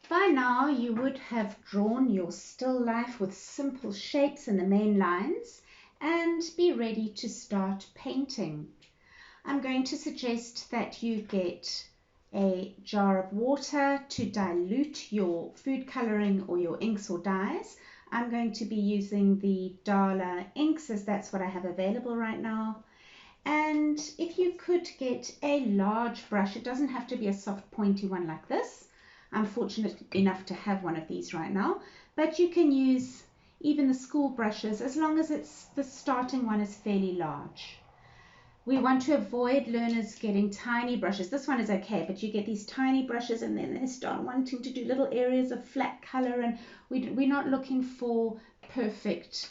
By now you would have drawn your still life with simple shapes and the main lines and be ready to start painting. I'm going to suggest that you get a jar of water to dilute your food coloring or your inks or dyes. I'm going to be using the Dala inks as that's what I have available right now. And if you could get a large brush, it doesn't have to be a soft pointy one like this. I'm fortunate enough to have one of these right now, but you can use even the school brushes as long as the starting one is fairly large. We want to avoid learners getting tiny brushes. This one is okay, but you get these tiny brushes and then they start wanting to do little areas of flat color, and we're not looking for perfect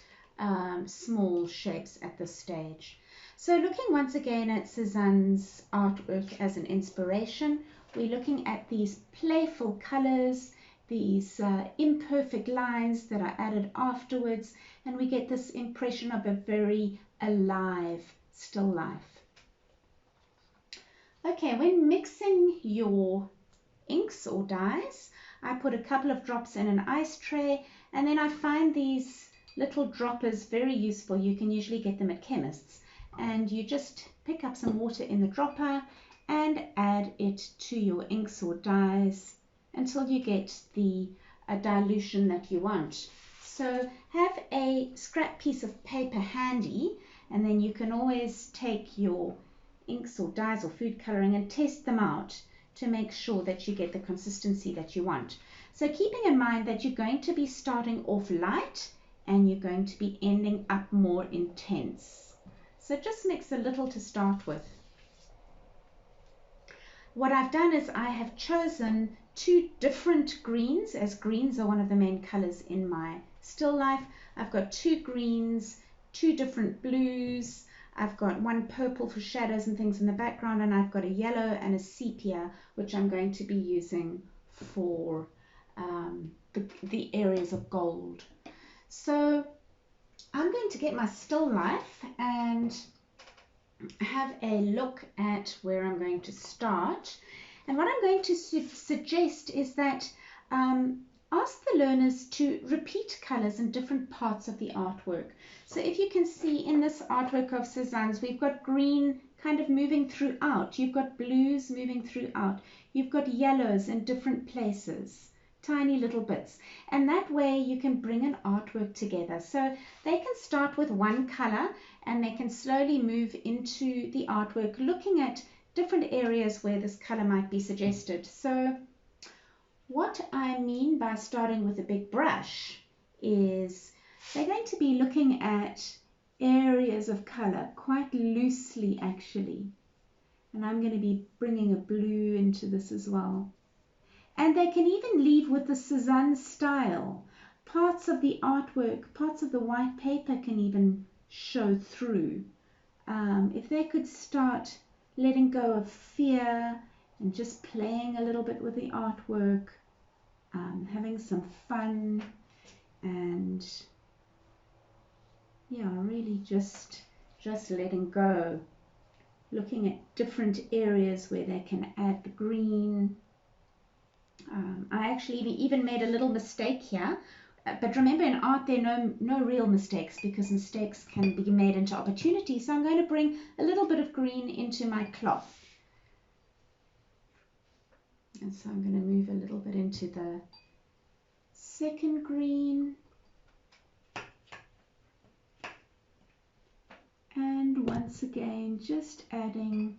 small shapes at this stage. So looking once again at Cézanne's artwork as an inspiration, we're looking at these playful colors, these imperfect lines that are added afterwards, and we get this impression of a very alive still life. Okay, when mixing your inks or dyes, I put a couple of drops in an ice tray, and then I find these little droppers very useful. You can usually get them at chemists, and you just pick up some water in the dropper and add it to your inks or dyes until you get the dilution that you want. So have a scrap piece of paper handy, and then you can always take your inks or dyes or food coloring and test them out to make sure that you get the consistency that you want. So keeping in mind that you're going to be starting off light and you're going to be ending up more intense. So just mix a little to start with. What I've done is I have chosen two different greens, as greens are one of the main colors in my still life. I've got two greens, two different blues. I've got one purple for shadows and things in the background, and I've got a yellow and a sepia, which I'm going to be using for the areas of gold. So I'm going to get my still life and have a look at where I'm going to start. And what I'm going to suggest is that ask the learners to repeat colors in different parts of the artwork. So if you can see in this artwork of Cézanne's, we've got green kind of moving throughout. You've got blues moving throughout. You've got yellows in different places, tiny little bits. And that way you can bring an artwork together. So they can start with one color and they can slowly move into the artwork, looking at different areas where this color might be suggested. So what I mean by starting with a big brush is they're going to be looking at areas of color quite loosely actually. And I'm going to be bringing a blue into this as well. And they can even leave with the Cézanne style. Parts of the artwork, parts of the white paper can even show through. If they could start letting go of fear and just playing a little bit with the artwork, having some fun, and yeah, really just letting go, looking at different areas where they can add the green. I actually even made a little mistake here, but remember in art there are no real mistakes, because mistakes can be made into opportunities. So I'm going to bring a little bit of green into my cloth. And so I'm going to move a little bit into the second green. And once again, just adding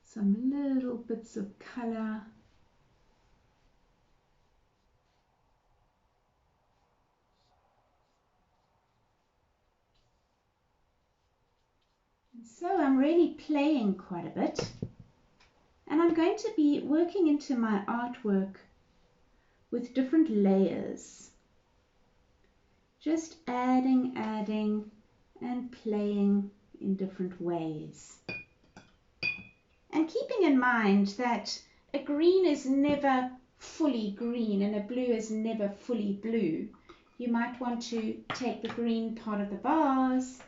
some little bits of color. And so I'm really playing quite a bit. And I'm going to be working into my artwork with different layers. Just adding, and playing in different ways. And keeping in mind that a green is never fully green and a blue is never fully blue. You might want to take the green part of the vase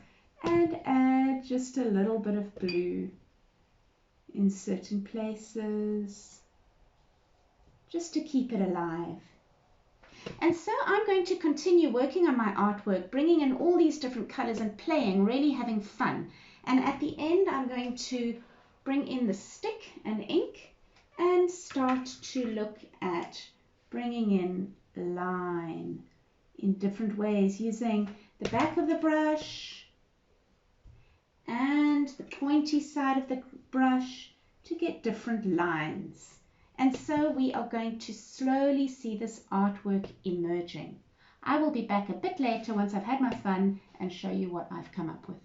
and add just a little bit of blue in certain places, just to keep it alive. And so I'm going to continue working on my artwork, bringing in all these different colors and playing, really having fun. And at the end, I'm going to bring in the stick and ink and start to look at bringing in line in different ways, using the back of the brush and the pointy side of the brush to get different lines. And so we are going to slowly see this artwork emerging. I will be back a bit later once I've had my fun and show you what I've come up with.